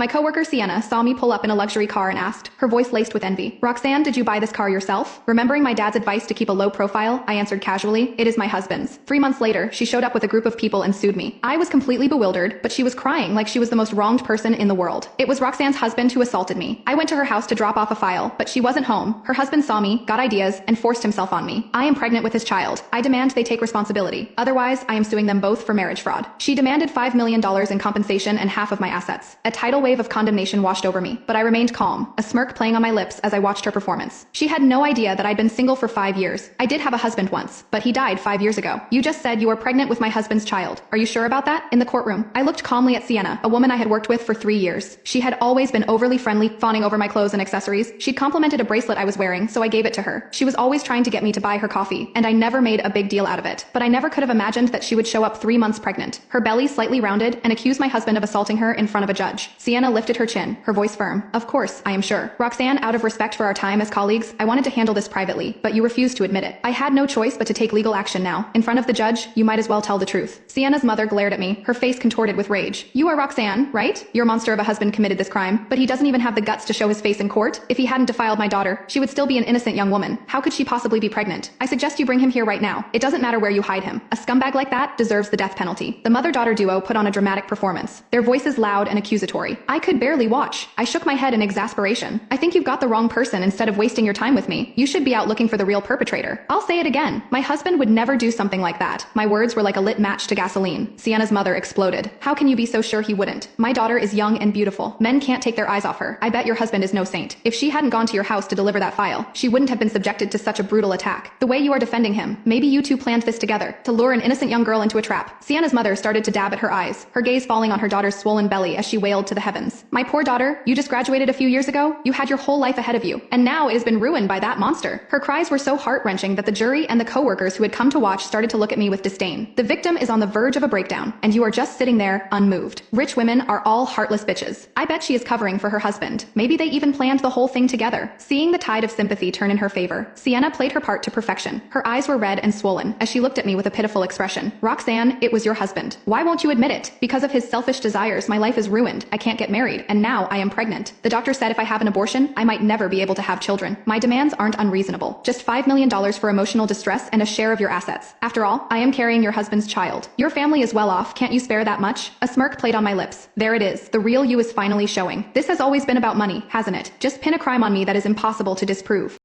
My coworker Sienna saw me pull up in a luxury car and asked, her voice laced with envy, "Roxanne, did you buy this car yourself?" Remembering my dad's advice to keep a low profile, I answered casually, "It is my husband's." 3 months later, she showed up with a group of people and sued me. I was completely bewildered, but she was crying like she was the most wronged person in the world. It was Roxanne's husband who assaulted me. I went to her house to drop off a file, but she wasn't home. Her husband saw me, got ideas, and forced himself on me. I am pregnant with his child. I demand they take responsibility. Otherwise, I am suing them both for marriage fraud. She demanded $5 million in compensation and half of my assets. A tidal wave of condemnation washed over me, but I remained calm, a smirk playing on my lips as I watched her performance. She had no idea that I'd been single for 5 years. I did have a husband once, but he died 5 years ago. You just said you were pregnant with my husband's child. Are you sure about that? In the courtroom, I looked calmly at Sienna, a woman I had worked with for 3 years. She had always been overly friendly, fawning over my clothes and accessories. She'd complimented a bracelet I was wearing, so I gave it to her. She was always trying to get me to buy her coffee, and I never made a big deal out of it. But I never could have imagined that she would show up 3 months pregnant, her belly slightly rounded, and accuse my husband of assaulting her in front of a judge. Sienna lifted her chin, her voice firm. "Of course, I am sure. Roxanne, out of respect for our time as colleagues, I wanted to handle this privately, but you refused to admit it. I had no choice but to take legal action now. In front of the judge, you might as well tell the truth." Sienna's mother glared at me, her face contorted with rage. "You are Roxanne, right? Your monster of a husband committed this crime, but he doesn't even have the guts to show his face in court. If he hadn't defiled my daughter, she would still be an innocent young woman. How could she possibly be pregnant? I suggest you bring him here right now. It doesn't matter where you hide him. A scumbag like that deserves the death penalty." The mother-daughter duo put on a dramatic performance, their voices loud and accusatory. I could barely watch. I shook my head in exasperation. "I think you've got the wrong person. Instead of wasting your time with me, you should be out looking for the real perpetrator." I'll say it again. My husband would never do something like that. My words were like a lit match to gasoline. Sienna's mother exploded. "How can you be so sure he wouldn't? My daughter is young and beautiful. Men can't take their eyes off her. I bet your husband is no saint. If she hadn't gone to your house to deliver that file, she wouldn't have been subjected to such a brutal attack. The way you are defending him, maybe you two planned this together, to lure an innocent young girl into a trap." Sienna's mother started to dab at her eyes, her gaze falling on her daughter's swollen belly as she wailed to the heavens. "My poor daughter, you just graduated a few years ago. You had your whole life ahead of you, and now it has been ruined by that monster." Her cries were so heart-wrenching that the jury and the co-workers who had come to watch started to look at me with disdain. "The victim is on the verge of a breakdown, and you are just sitting there, unmoved. Rich women are all heartless bitches. I bet she is covering for her husband. Maybe they even planned the whole thing together." Seeing the tide of sympathy turn in her favor, Sienna played her part to perfection. Her eyes were red and swollen as she looked at me with a pitiful expression. "Roxanne, it was your husband. Why won't you admit it? Because of his selfish desires, my life is ruined. I can't get married, and now I am pregnant. The doctor said if I have an abortion, I might never be able to have children. My demands aren't unreasonable. Just $5 million for emotional distress and a share of your assets. After all, I am carrying your husband's child. Your family is well off. Can't you spare that much?" A smirk played on my lips. There it is. The real you is finally showing. This has always been about money, hasn't it? Just pin a crime on me that is impossible to disprove.